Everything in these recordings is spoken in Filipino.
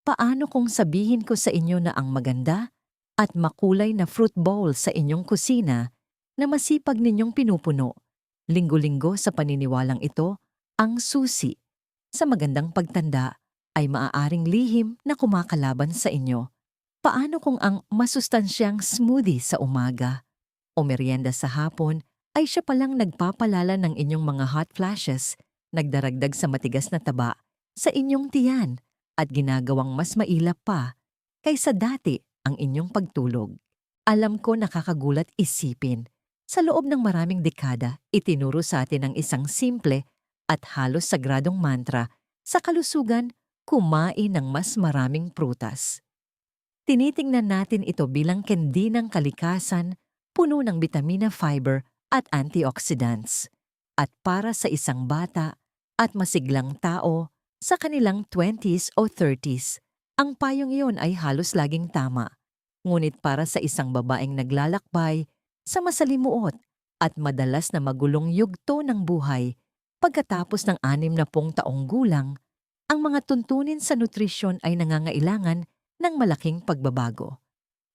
Paano kung sabihin ko sa inyo na ang maganda at makulay na fruit bowl sa inyong kusina na masipag ninyong pinupuno, linggo-linggo sa paniniwalang ito, ang susi sa magandang pagtanda ay maaaring lihim na kumakalaban sa inyo? Paano kung ang masustansyang smoothie sa umaga o merienda sa hapon ay siya palang nagpapalala ng inyong mga hot flashes, nagdaragdag sa matigas na taba sa inyong tiyan at ginagawang mas mailap pa kaysa dati ang inyong pagtulog? Alam ko nakakagulat isipin. Sa loob ng maraming dekada, itinuro sa atin ang isang simple at halos sagradong mantra sa kalusugan: kumain ng mas maraming prutas. Tinitingnan natin ito bilang kendi ng kalikasan, puno ng bitamina, fiber at antioxidants. At para sa isang bata at masiglang tao sa kanilang 20s o 30s, ang payong iyon ay halos laging tama. Ngunit para sa isang babaeng naglalakbay sa masalimuot at madalas na magulong yugto ng buhay, pagkatapos ng 60 taong gulang, ang mga tuntunin sa nutrisyon ay nangangailangan ng malaking pagbabago.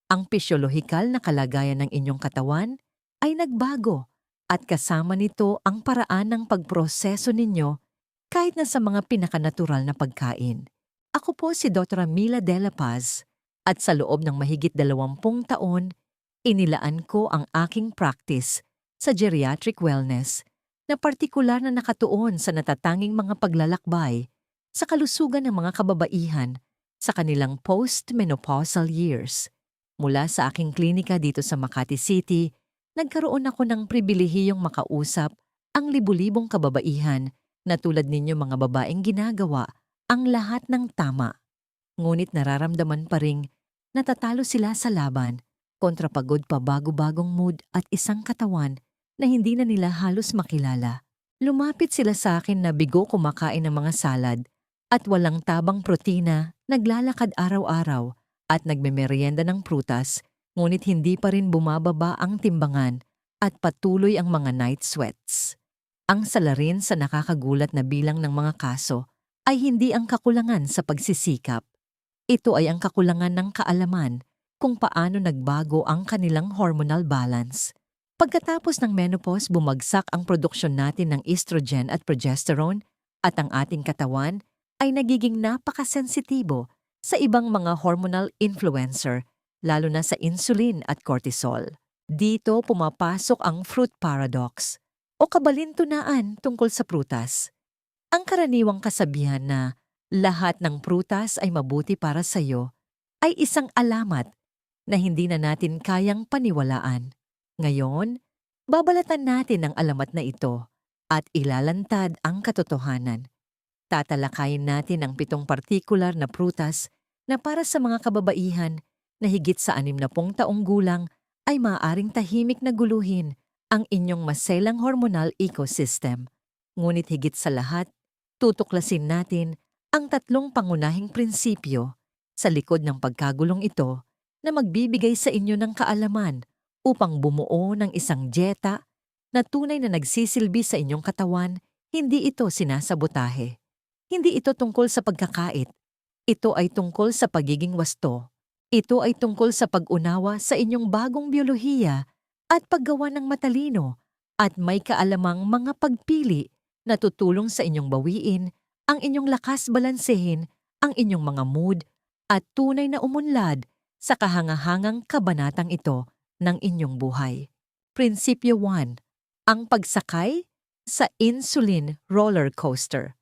Ang pisyolohikal na kalagayan ng inyong katawan ay nagbago at kasama nito ang paraan ng pagproseso ninyo kahit na sa mga pinakanatural na pagkain. Ako po si Dr. Mila De La Paz at sa loob ng mahigit 20 taon, inilaan ko ang aking practice sa geriatric wellness na partikular na nakatuon sa natatanging mga paglalakbay sa kalusugan ng mga kababaihan sa kanilang post-menopausal years. Mula sa aking klinika dito sa Makati City, nagkaroon ako ng pribilehiyong makausap ang libu-libong kababaihan na tulad ninyo mga babaeng ginagawa ang lahat ng tama. Ngunit nararamdaman pa ring natatalo sila sa laban, kontrapagod pa bago-bagong mood at isang katawan na hindi na nila halos makilala. Lumapit sila sa akin na bigo kumakain ng mga salad at walang tabang protina, naglalakad araw-araw at nagmemeryenda ng prutas, ngunit hindi pa rin bumababa ang timbangan at patuloy ang mga night sweats. Ang salarin sa nakakagulat na bilang ng mga kaso ay hindi ang kakulangan sa pagsisikap. Ito ay ang kakulangan ng kaalaman kung paano nagbago ang kanilang hormonal balance. Pagkatapos ng menopause, bumagsak ang produksyon natin ng estrogen at progesterone at ang ating katawan ay nagiging napakasensitibo sa ibang mga hormonal influencer, lalo na sa insulin at cortisol. Dito pumapasok ang fruit paradox o kabalintunaan tungkol sa prutas. Ang karaniwang kasabihan na lahat ng prutas ay mabuti para sa iyo ay isang alamat na hindi na natin kayang paniwalaan. Ngayon, babalatan natin ang alamat na ito at ilalantad ang katotohanan. Tatalakayin natin ang 7 partikular na prutas na para sa mga kababaihan na higit sa 60 taong gulang ay maaaring tahimik na guluhin ang inyong maselang hormonal ecosystem. Ngunit higit sa lahat, tutuklasin natin ang 3 pangunahing prinsipyo sa likod ng pagkagulong ito na magbibigay sa inyo ng kaalaman upang bumuo ng isang dieta na tunay na nagsisilbi sa inyong katawan. Hindi ito sinasabotahe. Hindi ito tungkol sa pagkakait. Ito ay tungkol sa pagiging wasto. Ito ay tungkol sa pag-unawa sa inyong bagong biyolohiya at paggawa ng matalino at may kaalamang mga pagpili na tutulong sa inyong bawiin ang inyong lakas, balansehin ang inyong mga mood at tunay na umunlad sa kahangahangang kabanatang ito ng inyong buhay. Prinsipyo 1. Ang pagsakay sa insulin roller coaster.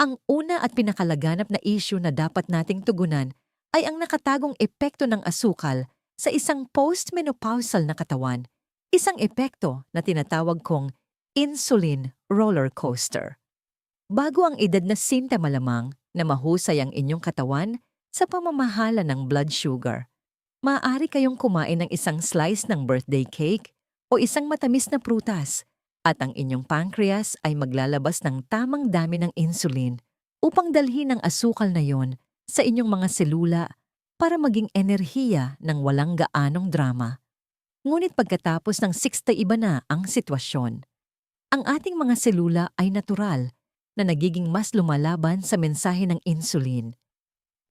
Ang una at pinakalaganap na issue na dapat nating tugunan ay ang nakatagong epekto ng asukal sa isang postmenopausal na katawan, isang epekto na tinatawag kong insulin roller coaster. Bago ang edad na 60 malamang na mahusay ang inyong katawan sa pamamahala ng blood sugar, maaari kayong kumain ng isang slice ng birthday cake o isang matamis na prutas at ang inyong pancreas ay maglalabas ng tamang dami ng insulin upang dalhin ang asukal na yon sa inyong mga selula para maging enerhiya ng walang gaanong drama. Ngunit pagkatapos ng 60 iba na ang sitwasyon. Ang ating mga selula ay natural na nagiging mas lumalaban sa mensahe ng insulin.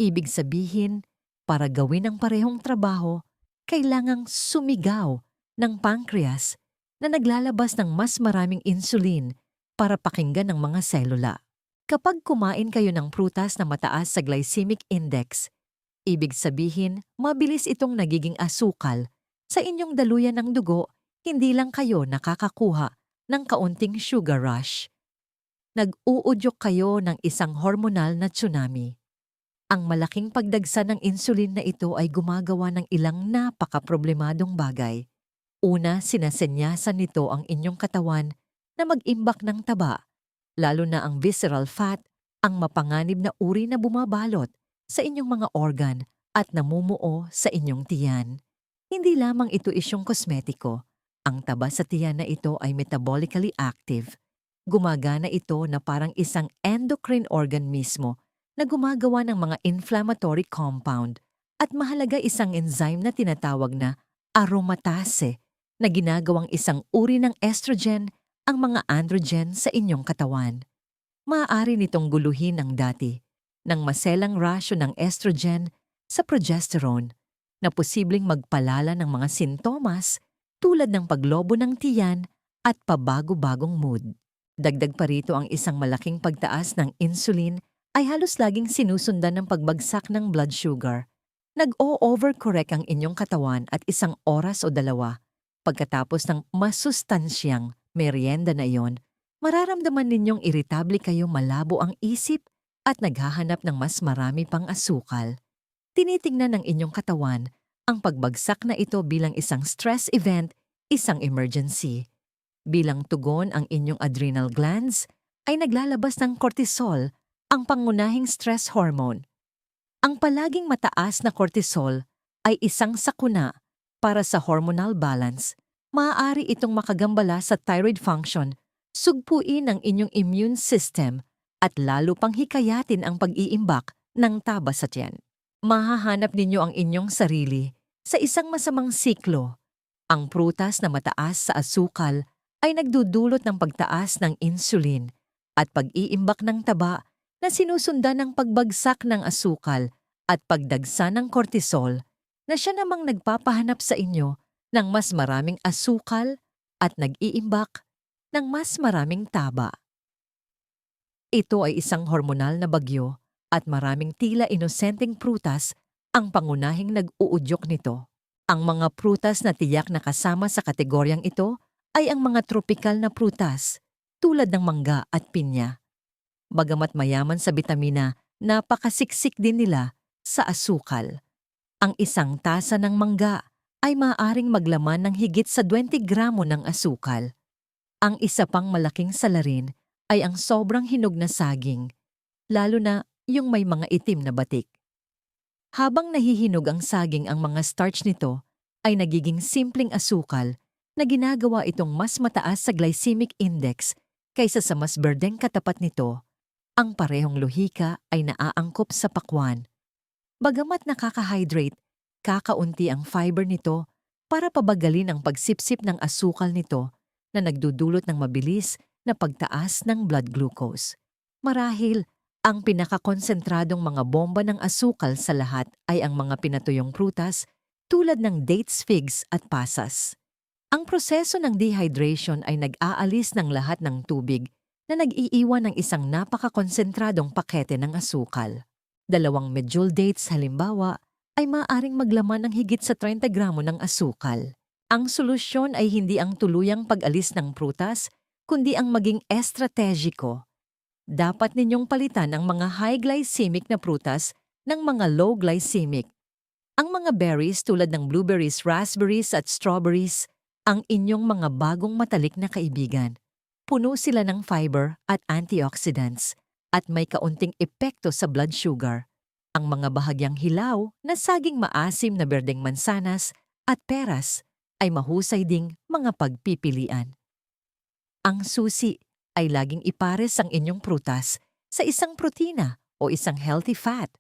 Ibig sabihin, para gawin ang parehong trabaho, kailangang sumigaw ng pancreas na naglalabas ng mas maraming insulin para pakinggan ng mga selula. Kapag kumain kayo ng prutas na mataas sa glycemic index, ibig sabihin mabilis itong nagiging asukal sa inyong daluyan ng dugo, hindi lang kayo nakakakuha ng kaunting sugar rush. Nag-uudyok kayo ng isang hormonal na tsunami. Ang malaking pagdagsa ng insulin na ito ay gumagawa ng ilang napaka-problemadong bagay. Una, sinasenyasan nito ang inyong katawan na mag-imbak ng taba, lalo na ang visceral fat, ang mapanganib na uri na bumabalot sa inyong mga organ at namumuo sa inyong tiyan. Hindi lamang ito isyong kosmetiko. Ang taba sa tiyan na ito ay metabolically active. Gumagana ito na parang isang endocrine organ mismo na gumagawa ng mga inflammatory compound at mahalaga isang enzyme na tinatawag na aromatase na ginagawang isang uri ng estrogen ang mga androgen sa inyong katawan. Maaari nitong guluhin ng dati ng maselang rasyo ng estrogen sa progesterone na posibleng magpalala ng mga sintomas tulad ng paglobo ng tiyan at pabago-bagong mood. Dagdag pa rito ang isang malaking pagtaas ng insulin ay halos laging sinusundan ng pagbagsak ng blood sugar. Nag-o-overcorrect ang inyong katawan at isang oras o dalawa. Pagkatapos ng masustansyang merienda na iyon, mararamdaman ninyong iritable kayo, malabo ang isip at naghahanap ng mas marami pang asukal. Tinitingnan ng inyong katawan ang pagbagsak na ito bilang isang stress event, isang emergency. Bilang tugon, ang inyong adrenal glands ay naglalabas ng cortisol, ang pangunahing stress hormone. Ang palaging mataas na cortisol ay isang sakuna para sa hormonal balance. Maaari itong makagambala sa thyroid function, sugpuin ang inyong immune system at lalo pang hikayatin ang pag-iimbak ng taba sa tiyan. Mahahanap ninyo ang inyong sarili sa isang masamang siklo. Ang prutas na mataas sa asukal ay nagdudulot ng pagtaas ng insulin at pag-iimbak ng taba na sinusundan ng pagbagsak ng asukal at pagdagsa ng cortisol na siya namang nagpapahanap sa inyo ng mas maraming asukal at nag-iimbak ng mas maraming taba. Ito ay isang hormonal na bagyo at maraming tila inosenteng prutas ang pangunahing nag-uudyok nito. Ang mga prutas na tiyak na kasama sa kategoryang ito ay ang mga tropikal na prutas tulad ng mangga at pinya. Bagamat mayaman sa bitamina, napakasiksik din nila sa asukal. Ang isang tasa ng mangga ay maaaring maglaman ng higit sa 20 gramo ng asukal. Ang isa pang malaking salarin ay ang sobrang hinog na saging, lalo na yung may mga itim na batik. Habang nahihinog ang saging, ang mga starch nito ay nagiging simpleng asukal na ginagawa itong mas mataas sa glycemic index kaysa sa mas berdeng katapat nito. Ang parehong lohika ay naaangkop sa pakwan. Bagamat nakaka-hydrate, kakaunti ang fiber nito para pabagalin ang pagsipsip ng asukal nito na nagdudulot ng mabilis na pagtaas ng blood glucose. Marahil, ang pinakakonsentradong mga bomba ng asukal sa lahat ay ang mga pinatuyong prutas tulad ng dates, figs at pasas. Ang proseso ng dehydration ay nag-aalis ng lahat ng tubig na nag-iiwan ng isang napakakonsentradong pakete ng asukal. 2 medjool dates halimbawa ay maaaring maglaman ng higit sa 30 gramo ng asukal. Ang solusyon ay hindi ang tuluyang pag-alis ng prutas, kundi ang maging estratehiko. Dapat ninyong palitan ang mga high glycemic na prutas ng mga low glycemic. Ang mga berries tulad ng blueberries, raspberries at strawberries, ang inyong mga bagong matalik na kaibigan. Puno sila ng fiber at antioxidants at may kaunting epekto sa blood sugar. Ang mga bahagyang hilaw na saging maasim na berdeng mansanas at peras ay mahusay ding mga pagpipilian. Ang susi ay laging ipares ang inyong prutas sa isang protina o isang healthy fat.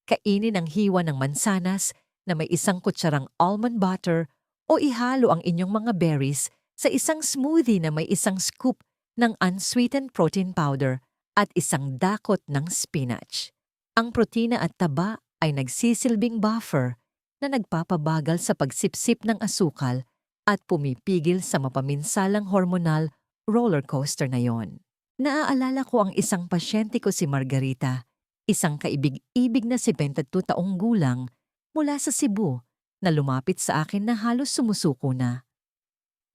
Kainin ang hiwa ng mansanas na may isang kutsarang almond butter o ihalo ang inyong mga berries sa isang smoothie na may isang scoop ng unsweetened protein powder at isang dakot ng spinach. Ang protina at taba ay nagsisilbing buffer na nagpapabagal sa pagsipsip ng asukal at pumipigil sa mapaminsalang hormonal roller coaster na yon. Naaalala ko ang isang pasyente ko si Margarita, isang kaibig-ibig na 72 taong gulang mula sa Cebu na lumapit sa akin na halos sumusuko na.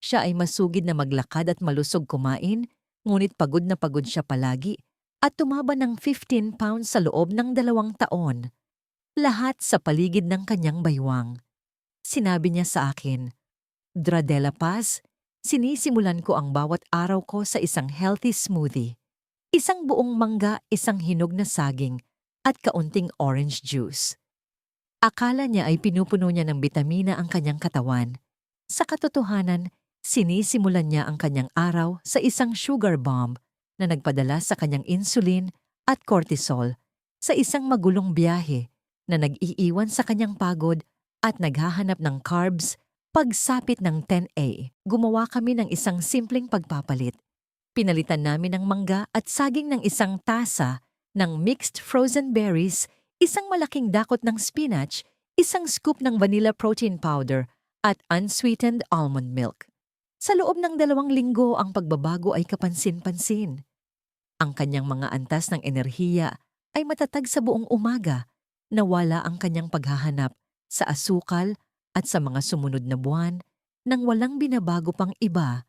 Siya ay masugid na maglakad at malusog kumain, ngunit pagod na pagod siya palagi at tumaba ng 15 pounds sa loob ng 2 taon. Lahat sa paligid ng kanyang baywang. Sinabi niya sa akin, "Dradela Paz, sinisimulan ko ang bawat araw ko sa isang healthy smoothie. Isang buong mangga, isang hinog na saging, at kaunting orange juice." Akala niya ay pinupuno niya ng bitamina ang kanyang katawan. Sa katotohanan, sinisimulan niya ang kanyang araw sa isang sugar bomb na nagpadala sa kanyang insulin at cortisol sa isang magulong biyahe na nag-iiwan sa kanyang pagod at naghahanap ng carbs. Pagsapit ng 10 a, gumawa kami ng isang simpleng pagpapalit. Pinalitan namin ng mangga at saging ng isang tasa ng mixed frozen berries, isang malaking dakot ng spinach, isang scoop ng vanilla protein powder, at unsweetened almond milk. Sa loob ng 2 linggo, ang pagbabago ay kapansin-pansin. Ang kanyang mga antas ng enerhiya ay matatag sa buong umaga. Nawala ang kanyang paghahanap sa asukal at sa mga sumunod na buwan, nang walang binabago pang iba,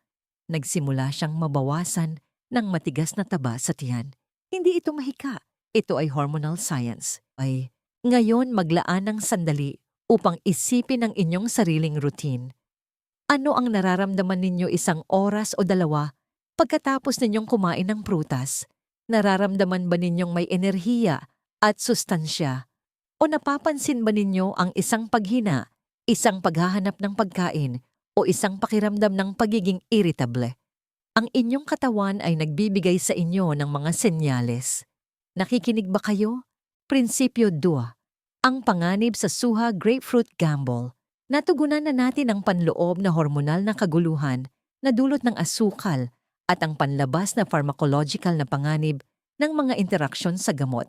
nagsimula siyang mabawasan ng matigas na taba sa tiyan. Hindi ito mahika. Ito ay hormonal science. Ngayon maglaan ng sandali upang isipin ang inyong sariling routine. Ano ang nararamdaman ninyo 1 oras o 2 pagkatapos ninyong kumain ng prutas? Nararamdaman ba ninyong may enerhiya at sustansya? O napapansin ba ninyo ang isang paghina, isang paghahanap ng pagkain, o isang pakiramdam ng pagiging irritable? Ang inyong katawan ay nagbibigay sa inyo ng mga senyales. Nakikinig ba kayo? Prinsipyo 2. Ang panganib sa Suha Grapefruit Gamble. Natugunan na natin ang panloob na hormonal na kaguluhan na dulot ng asukal at ang panlabas na pharmacological na panganib ng mga interaksyon sa gamot.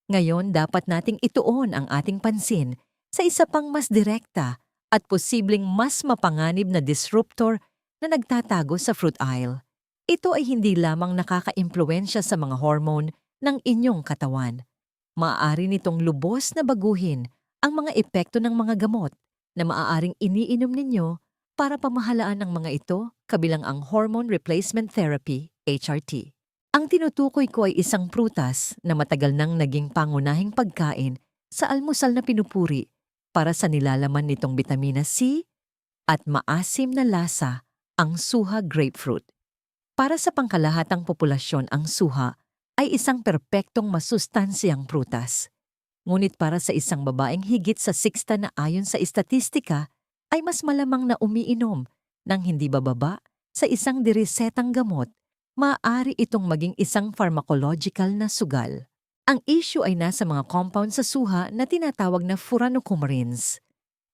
Ngayon, dapat nating ituon ang ating pansin sa isa pang mas direkta at posibleng mas mapanganib na disruptor na nagtatago sa fruit aisle. Ito ay hindi lamang nakaka-impluwensya sa mga hormone ng inyong katawan. Maaari nitong lubos na baguhin ang mga epekto ng mga gamot na maaaring iniinom ninyo para pamahalaan ng mga ito, kabilang ang hormone replacement therapy, HRT. Ang tinutukoy ko ay isang prutas na matagal nang naging pangunahing pagkain sa almusal na pinupuri para sa nilalaman nitong bitamina C at maasim na lasa, ang Suha grapefruit. Para sa pangkalahatang populasyon, ang Suha ay isang perpektong masustansyang prutas. Ngunit para sa isang babaeng higit sa 60 na ayon sa istatistika, ay mas malamang na umiinom ng hindi bababa sa isang diresetang gamot. Maaari itong maging isang pharmacological na sugal. Ang issue ay nasa mga compound sa suha na tinatawag na furanocoumarins.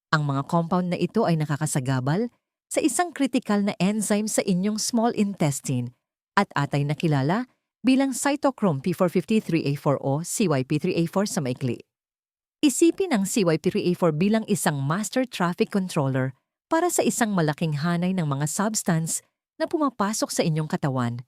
Ang mga compound na ito ay nakakasagabal sa isang critical na enzyme sa inyong small intestine at atay nakilala bilang cytochrome P450-3A4 o CYP3A4 sa maikli. Isipin ang CYP3A4 bilang isang master traffic controller para sa isang malaking hanay ng mga substance na pumapasok sa inyong katawan.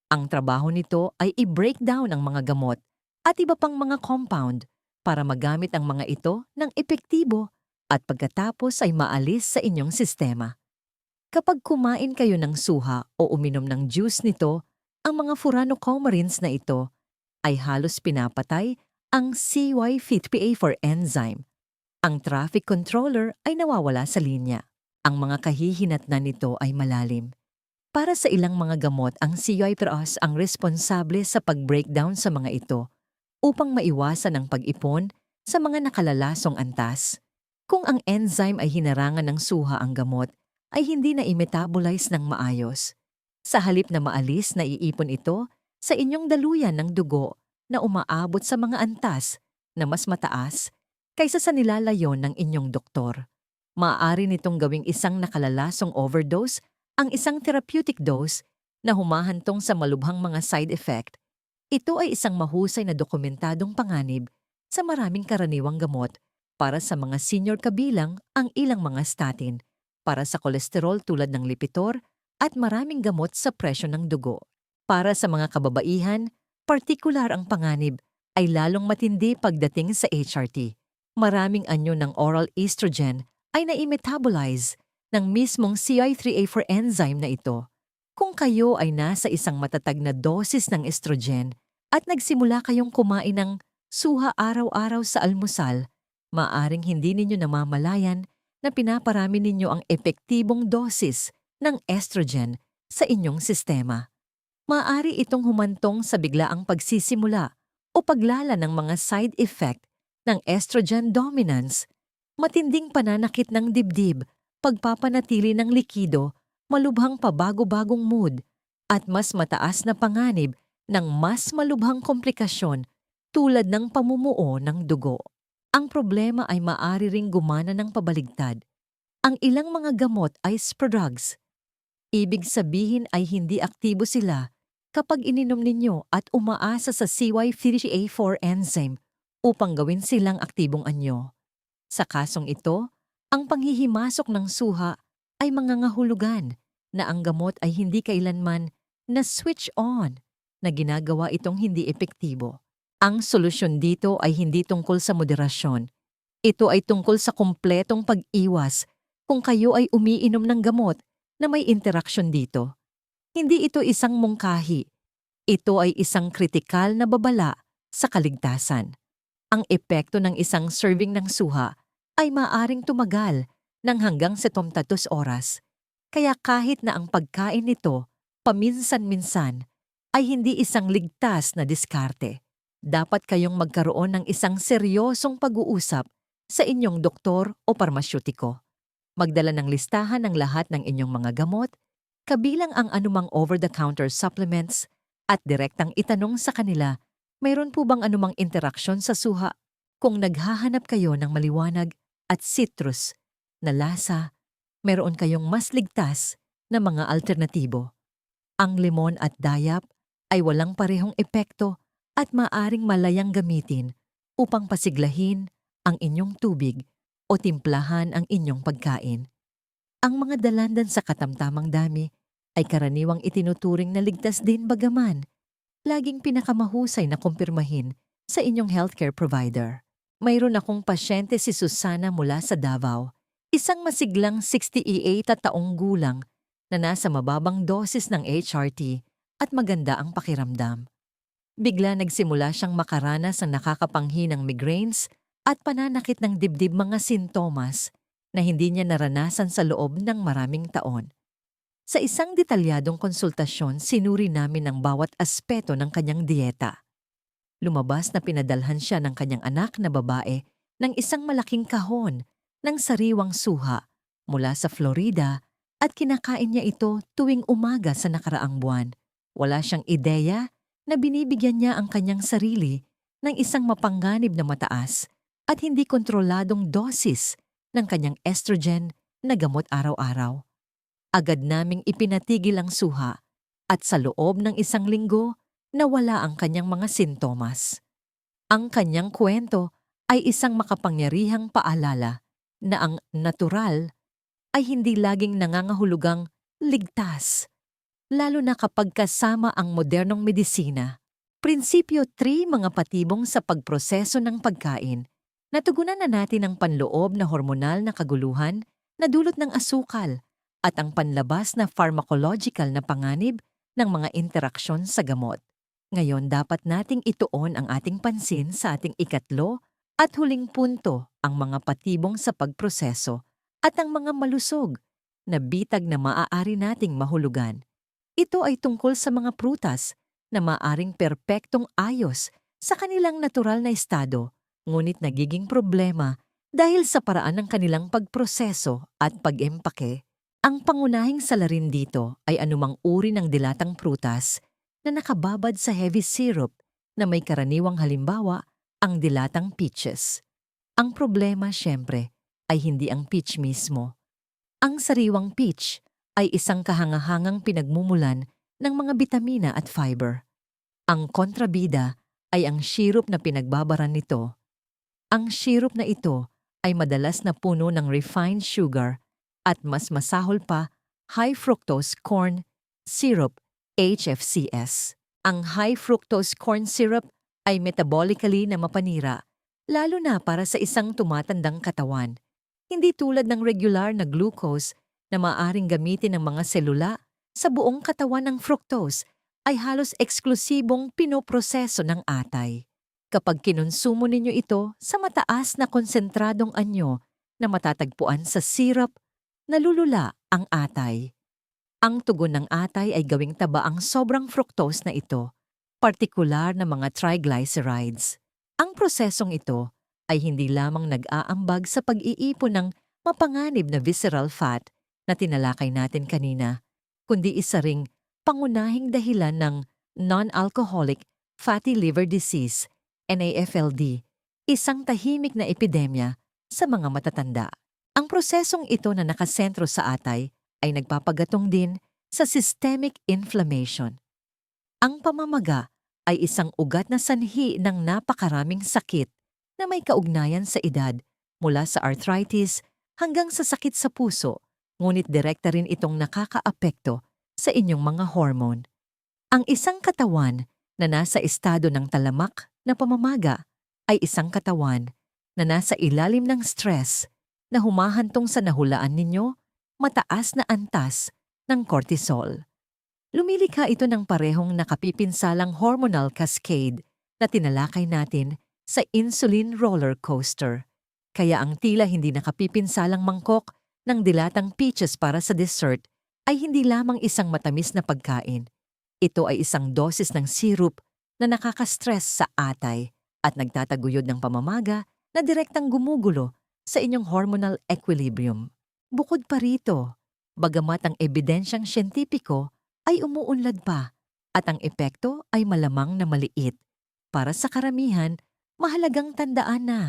Ang trabaho nito ay i-breakdown ang mga gamot at iba pang mga compound para magamit ang mga ito ng epektibo at pagkatapos ay maalis sa inyong sistema. Kapag kumain kayo ng suha o uminom ng juice nito, ang mga furanocoumarins na ito ay halos pinapatay ang CYP3A4 enzyme. Ang traffic controller ay nawawala sa linya. Ang mga kahihinatnan nito ay malalim. Para sa ilang mga gamot, ang CYP3A4 ang responsable sa pag-breakdown sa mga ito upang maiwasan ang pag-ipon sa mga nakalalasong antas. Kung ang enzyme ay hinarangan ng suha, ang gamot ay hindi na i-metabolize ng maayos. Sa halip na maalis, naiipon ito sa inyong daluyan ng dugo na umaabot sa mga antas na mas mataas kaysa sa nilalayon ng inyong doktor. Maaari nitong gawing isang nakalalasong overdose ang isang therapeutic dose na humahantong sa malubhang mga side effect. Ito ay isang mahusay na dokumentadong panganib sa maraming karaniwang gamot. Para sa mga senior kabilang ang ilang mga statin, para sa kolesterol tulad ng Lipitor at maraming gamot sa presyo ng dugo. Para sa mga kababaihan, partikular ang panganib ay lalong matindi pagdating sa HRT. Maraming anyo ng oral estrogen ay nai-metabolize ng mismong CI3A4 enzyme na ito. Kung kayo ay nasa isang matatag na dosis ng estrogen at nagsimula kayong kumain ng suha araw-araw sa almusal, maaring hindi ninyo namamalayan na pinaparami ninyo ang epektibong dosis ng estrogen sa inyong sistema. Maaari itong humantong sa biglaang pagsisimula o paglala ng mga side effect ng estrogen dominance, matinding pananakit ng dibdib, pagpapanatili ng likido, malubhang pabago-bagong mood, at mas mataas na panganib ng mas malubhang komplikasyon tulad ng pamumuo ng dugo. Ang problema ay maaari ring gumana ng pabaligtad. Ang ilang mga gamot ay sprodrugs. Ibig sabihin ay hindi aktibo sila kapag ininom ninyo at umaasa sa CY3A4 enzyme upang gawin silang aktibong anyo. Sa kasong ito, ang panghihimasok ng suha ay mangangahulugan na ang gamot ay hindi kailanman na switch on, na ginagawa itong hindi epektibo. Ang solusyon dito ay hindi tungkol sa moderasyon. Ito ay tungkol sa kumpletong pag-iwas kung kayo ay umiinom ng gamot na may interaksyon dito. Hindi ito isang mungkahi. Ito ay isang kritikal na babala sa kaligtasan. Ang epekto ng isang serving ng suha ay maaring tumagal ng hanggang 72 oras. Kaya kahit na ang pagkain nito paminsan-minsan ay hindi isang ligtas na diskarte. Dapat kayong magkaroon ng isang seryosong pag-uusap sa inyong doktor o parmasyutiko. Magdala ng listahan ng lahat ng inyong mga gamot, kabilang ang anumang over-the-counter supplements, at direktang itanong sa kanila, mayroon po bang anumang interaksyon sa suha? Kung naghahanap kayo ng maliwanag at citrus na lasa, mayroon kayong mas ligtas na mga alternatibo. Ang limon at dayap ay walang parehong epekto at maaring malayang gamitin upang pasiglahin ang inyong tubig o timplahan ang inyong pagkain. Ang mga dalandan sa katamtamang dami ay karaniwang itinuturing na ligtas din bagaman laging pinakamahusay na kumpirmahin sa inyong healthcare provider. Mayroon akong pasyente si Susana mula sa Davao, isang masiglang 68 taong gulang na nasa mababang dosis ng HRT at maganda ang pakiramdam. Bigla nagsimula siyang makaranas ng nakakapanghi ng migraines at pananakit ng dibdib, mga sintomas na hindi niya naranasan sa loob ng maraming taon. Sa isang detalyadong konsultasyon, sinuri namin ang bawat aspeto ng kanyang dieta. Lumabas na pinadalhan siya ng kanyang anak na babae ng isang malaking kahon ng sariwang suha mula sa Florida at kinakain niya ito tuwing umaga sa nakaraang buwan. Wala siyang ideya na binibigyan niya ang kanyang sarili ng isang mapanganib na mataas at hindi kontroladong dosis ng kanyang estrogen na gamot araw-araw. Agad naming ipinatigil ang suha at sa loob ng 1 linggo, nawala ang kanyang mga sintomas. Ang kanyang kwento ay isang makapangyarihang paalala na ang natural ay hindi laging nangangahulugang ligtas, lalo na kapag kasama ang modernong medisina. Prinsipyo 3, mga patibong sa pagproseso ng pagkain. Natugunan na natin ang panloob na hormonal na kaguluhan na dulot ng asukal at ang panlabas na pharmacological na panganib ng mga interaksyon sa gamot. Ngayon dapat nating ituon ang ating pansin sa ating ikatlo at huling punto, ang mga patibong sa pagproseso at ang mga malusog na bitag na maaari nating mahulugan. Ito ay tungkol sa mga prutas na maaring perpektong ayos sa kanilang natural na estado, ngunit nagiging problema dahil sa paraan ng kanilang pagproseso at pag-empake. Ang pangunahing salarin dito ay anumang uri ng dilatang prutas na nakababad sa heavy syrup na may karaniwang halimbawa ang dilatang peaches. Ang problema siyempre ay hindi ang peach mismo. Ang sariwang peach ay isang kahangahangang pinagmumulan ng mga bitamina at fiber. Ang kontrabida ay ang syrup na pinagbabaran nito Ang syrup na ito ay madalas na puno ng refined sugar at mas masahol pa, high fructose corn syrup, HFCS. Ang high fructose corn syrup ay metabolically na mapanira, lalo na para sa isang tumatandang katawan. Hindi tulad ng regular na glucose na maaaring gamitin ng mga selula, sa buong katawan ng fructose ay halos eksklusibong pinoproseso ng atay. Kapag kinonsumo ninyo ito sa mataas na konsentradong anyo na matatagpuan sa syrup, nalulula ang atay. Ang tugon ng atay ay gawing taba ang sobrang fructose na ito, partikular na mga triglycerides. Ang prosesong ito ay hindi lamang nag-aambag sa pag-iipon ng mapanganib na visceral fat na tinalakay natin kanina, kundi isa ring pangunahing dahilan ng non-alcoholic fatty liver disease, NAFLD, isang tahimik na epidemya sa mga matatanda. Ang prosesong ito na nakasentro sa atay ay nagpapagatong din sa systemic inflammation. Ang pamamaga ay isang ugat na sanhi ng napakaraming sakit na may kaugnayan sa edad, mula sa arthritis hanggang sa sakit sa puso, ngunit direkta rin itong nakakaapekto sa inyong mga hormone. Ang isang katawan na nasa estado ng talamak na pamamaga ay isang katawan na nasa ilalim ng stress na humahantong sa nahulaan ninyo mataas na antas ng cortisol. Lumilikha ito ng parehong nakapipinsalang hormonal cascade na tinalakay natin sa insulin roller coaster. Kaya ang tila hindi nakapipinsalang mangkok ng dilatang peaches para sa dessert ay hindi lamang isang matamis na pagkain. Ito ay isang dosis ng syrup na nakaka-stress sa atay at nagtataguyod ng pamamaga na direktang gumugulo sa inyong hormonal equilibrium. Bukod pa rito, bagamat ang ebidensyang siyentipiko ay umuunlad pa at ang epekto ay malamang na maliit, para sa karamihan, mahalagang tandaan na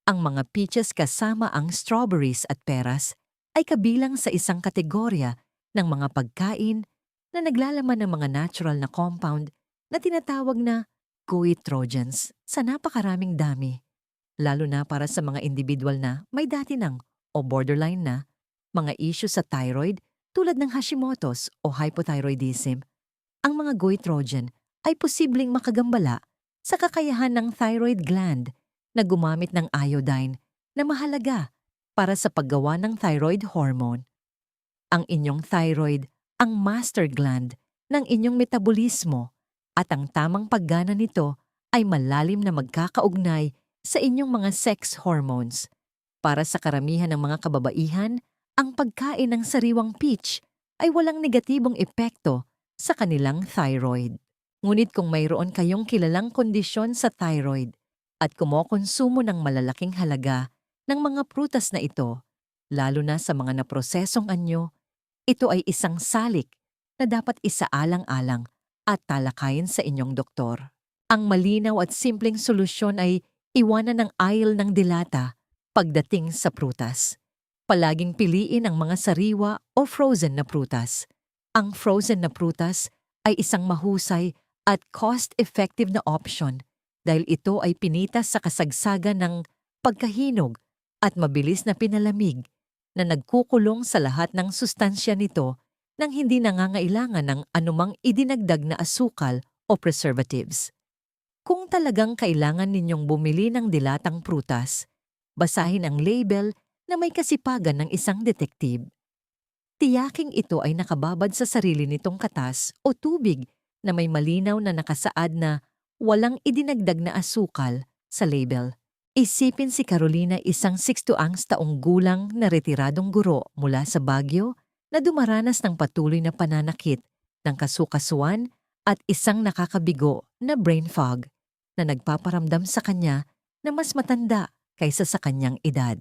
ang mga peaches kasama ang strawberries at peras ay kabilang sa isang kategorya ng mga pagkain na naglalaman ng mga natural na compound na tinatawag na goitrogens sa napakaraming dami, lalo na para sa mga individual na may dati ng o borderline na mga issue sa thyroid tulad ng Hashimoto's o hypothyroidism. Ang mga goitrogen ay posibleng makagambala sa kakayahan ng thyroid gland na gumamit ng iodine na mahalaga para sa paggawa ng thyroid hormone. Ang inyong thyroid ang master gland ng inyong metabolismo at ang tamang paggana nito ay malalim na magkakaugnay sa inyong mga sex hormones. Para sa karamihan ng mga kababaihan, ang pagkain ng sariwang peach ay walang negatibong epekto sa kanilang thyroid. Ngunit kung mayroon kayong kilalang kondisyon sa thyroid at kumokonsumo ng malalaking halaga ng mga prutas na ito, lalo na sa mga naprosesong anyo, ito ay isang salik na dapat isaalang-alang at talakayin sa inyong doktor. Ang malinaw at simpleng solusyon ay iwanan ng aisle ng dilata pagdating sa prutas. Palaging piliin ang mga sariwa o frozen na prutas. Ang frozen na prutas ay isang mahusay at cost-effective na option dahil ito ay pinitas sa kasagsagan ng pagkahinog at mabilis na pinalamig na nagkukulong sa lahat ng sustansya nito nang hindi nangangailangan ng anumang idinagdag na asukal o preservatives. Kung talagang kailangan ninyong bumili ng dilatang prutas, basahin ang label na may kasipagan ng isang detektib. Tiyaking ito ay nakababad sa sarili nitong katas o tubig na may malinaw na nakasaad na walang idinagdag na asukal sa label. Isipin si Carolina, isang 62 taong gulang na retiradong guro mula sa Baguio na dumaranas ng patuloy na pananakit ng kasukasuan at isang nakakabigo na brain fog na nagpaparamdam sa kanya na mas matanda kaysa sa kanyang edad.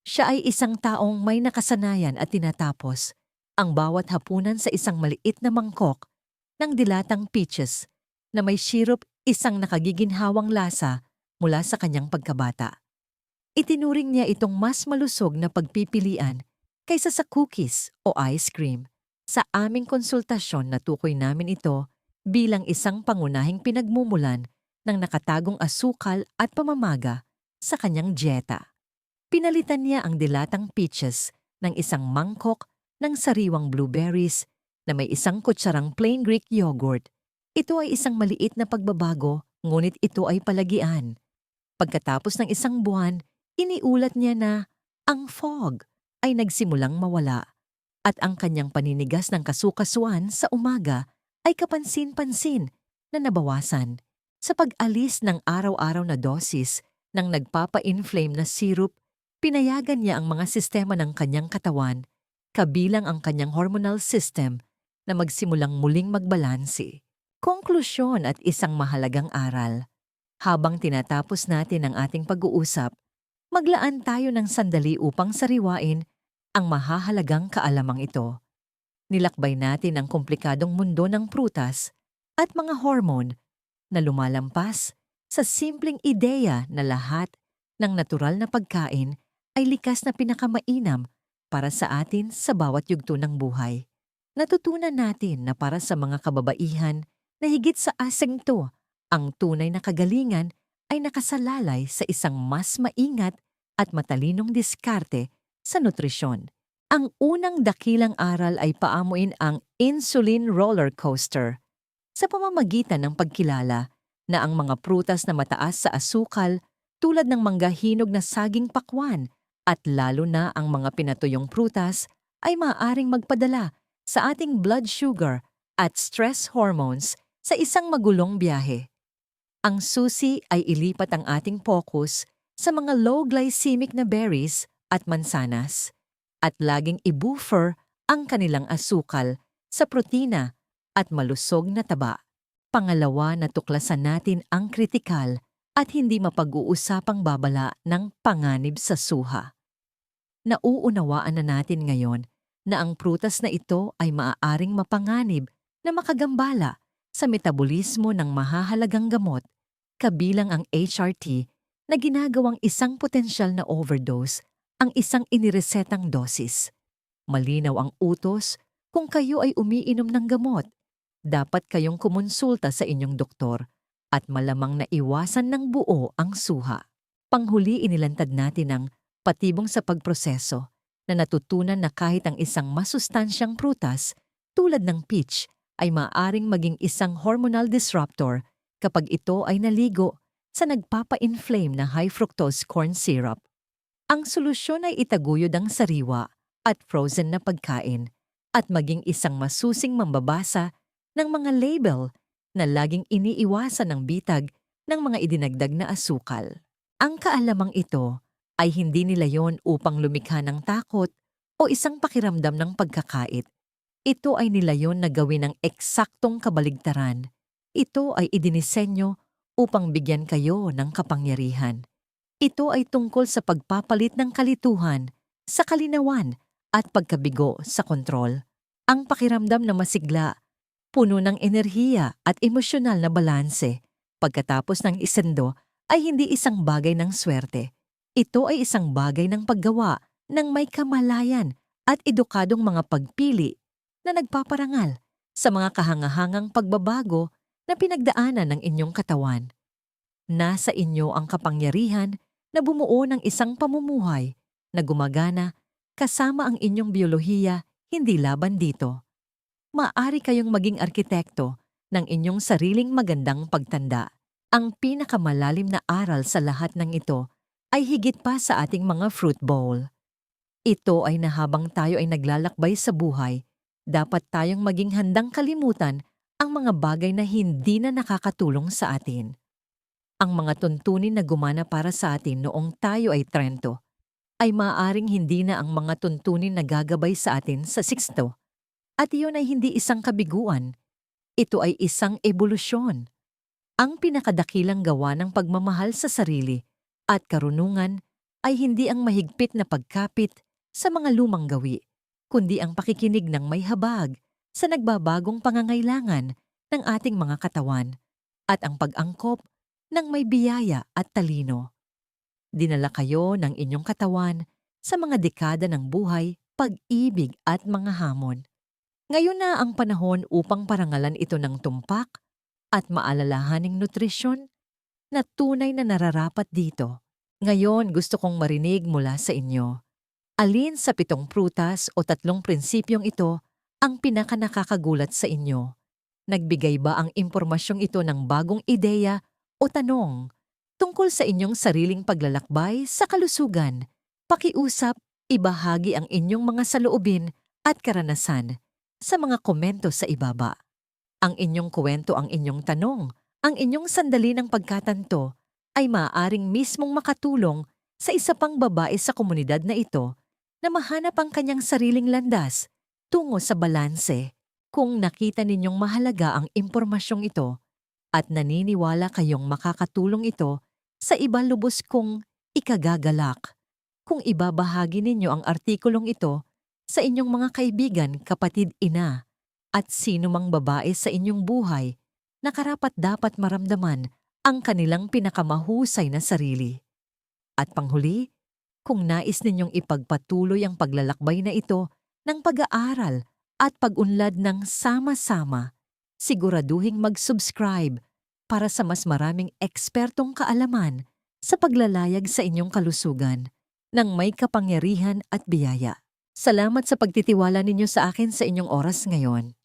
Siya ay isang taong may nakasanayan at tinatapos ang bawat hapunan sa isang maliit na mangkok ng dilatang peaches na may syrup, isang nakagiginhawang lasa mula sa kanyang pagkabata. Itinuring niya itong mas malusog na pagpipilian kaysa sa cookies o ice cream. Sa aming konsultasyon, natukoy namin ito bilang isang pangunahing pinagmumulan ng nakatagong asukal at pamamaga sa kanyang dieta. Pinalitan niya ang dilatang peaches ng isang mangkok ng sariwang blueberries na may isang kutsarang plain Greek yogurt. Ito ay isang maliit na pagbabago, ngunit ito ay palagian. Pagkatapos ng isang buwan, iniulat niya na ang fog ay nagsimulang mawala at ang kanyang paninigas ng kasukasuan sa umaga ay kapansin-pansin na nabawasan sa pag-alis ng araw-araw na dosis ng nagpapa-inflame na syrup. Pinayagan niya ang mga sistema ng kanyang katawan, kabilang ang kanyang hormonal system, na magsimulang muling magbalanse. Konklusyon at isang mahalagang aral. Habang tinatapos natin ang ating pag-uusap, maglaan tayo ng sandali upang sariwain ang mahahalagang kaalamang ito. Nilakbay natin ang komplikadong mundo ng prutas at mga hormone na lumalampas sa simpleng ideya na lahat ng natural na pagkain ay likas na pinakamainam para sa atin sa bawat yugto ng buhay. Natutunan natin na para sa mga kababaihan na higit sa asengto, ang tunay na kagalingan ay nakasalalay sa isang mas maingat at matalinong diskarte sa nutrisyon. Ang unang dakilang aral ay paamuin ang insulin roller coaster sa pamamagitan ng pagkilala na ang mga prutas na mataas sa asukal tulad ng mangga, hinog na saging pakwan at lalo na ang mga pinatuyong prutas ay maaaring magpadala sa ating blood sugar at stress hormones sa isang magulong biyahe. Ang susi ay ilipat ang ating focus sa mga low glycemic na berries at mansanas at laging i-buffer ang kanilang asukal sa protina at malusog na taba. Pangalawa, natuklasan natin ang kritikal at hindi mapag-uusapang babala ng panganib sa suha. Nauunawaan na natin ngayon na ang prutas na ito ay maaaring mapanganib na makagambala sa metabolismo ng mahahalagang gamot, kabilang ang HRT na ginagawang isang potensyal na overdose ang isang iniresetang dosis. Malinaw ang utos kung kayo ay umiinom ng gamot. Dapat kayong kumonsulta sa inyong doktor at malamang na iwasan ng buo ang suha. Panghuli, inilantad natin ang patibong sa pagproseso na natutunan na kahit ang isang masustansyang prutas tulad ng peach ay maaaring maging isang hormonal disruptor kapag ito ay naligo sa nagpapa-inflame na high fructose corn syrup. Ang solusyon ay itaguyod ang sariwa at frozen na pagkain at maging isang masusing mambabasa ng mga label na laging iniiwasan ng bitag ng mga idinagdag na asukal. Ang kaalamang ito ay hindi nilayon upang lumikha ng takot o isang pakiramdam ng pagkakait. Ito ay nilayon na gawin ng eksaktong kabaligtaran. Ito ay idinisenyo upang bigyan kayo ng kapangyarihan. Ito ay tungkol sa pagpapalit ng kalituhan sa kalinawan at pagkabigo sa kontrol. Ang pakiramdam na masigla, puno ng enerhiya at emosyonal na balanse pagkatapos ng isendo ay hindi isang bagay ng swerte. Ito ay isang bagay ng paggawa ng may kamalayan at edukadong mga pagpili na nagpaparangal sa mga kahangahangang pagbabago na pinagdaanan ng inyong katawan. Nasa inyo ang kapangyarihan na bumuo ng isang pamumuhay na gumagana kasama ang inyong biyolohiya, hindi laban dito. Maaari kayong maging arkitekto ng inyong sariling magandang pagtanda. Ang pinakamalalim na aral sa lahat ng ito ay higit pa sa ating mga fruit bowl. Ito ay na habang tayo ay naglalakbay sa buhay, dapat tayong maging handang kalimutan ang mga bagay na hindi na nakakatulong sa atin. Ang mga tuntunin na gumana para sa atin noong tayo ay 30 ay maaaring hindi na ang mga tuntunin na gagabay sa atin sa 60. At iyon ay hindi isang kabiguan. Ito ay isang ebolusyon. Ang pinakadakilang gawa ng pagmamahal sa sarili at karunungan ay hindi ang mahigpit na pagkapit sa mga lumang gawi, kundi ang pakikinig ng may habag sa nagbabagong pangangailangan ng ating mga katawan at ang pag-angkop ng may biyaya at talino. Dinala kayo ng inyong katawan sa mga dekada ng buhay, pag-ibig at mga hamon. Ngayon na ang panahon upang parangalan ito ng tumpak at maalalahaning nutrisyon na tunay na nararapat dito. Ngayon gusto kong marinig mula sa inyo. Alin sa 7 prutas o 3 prinsipyong ito ang pinakanakakagulat sa inyo? Nagbigay ba ang impormasyong ito ng bagong ideya o tanong tungkol sa inyong sariling paglalakbay sa kalusugan? Pakiusap, ibahagi ang inyong mga saloobin at karanasan sa mga komento sa ibaba. Ang inyong kwento ang inyong tanong, ang inyong sandali ng pagkatanto ay maaaring mismong makatulong sa isa pang babae sa komunidad na ito na mahanap ang kanyang sariling landas tungo sa balanse. Kung nakita ninyong mahalaga ang impormasyong ito at naniniwala kayong makakatulong ito sa iba, lubos kong ikagagalak kung ibabahagi ninyo ang artikulong ito sa inyong mga kaibigan, kapatid, ina, at sino mang babae sa inyong buhay na karapat-dapat maramdaman ang kanilang pinakamahusay na sarili. At panghuli, kung nais ninyong ipagpatuloy ang paglalakbay na ito ng pag-aaral at pag-unlad ng sama-sama, siguraduhing mag-subscribe para sa mas maraming ekspertong kaalaman sa paglalayag sa inyong kalusugan ng may kapangyarihan at biyaya. Salamat sa pagtitiwala ninyo sa akin sa inyong oras ngayon.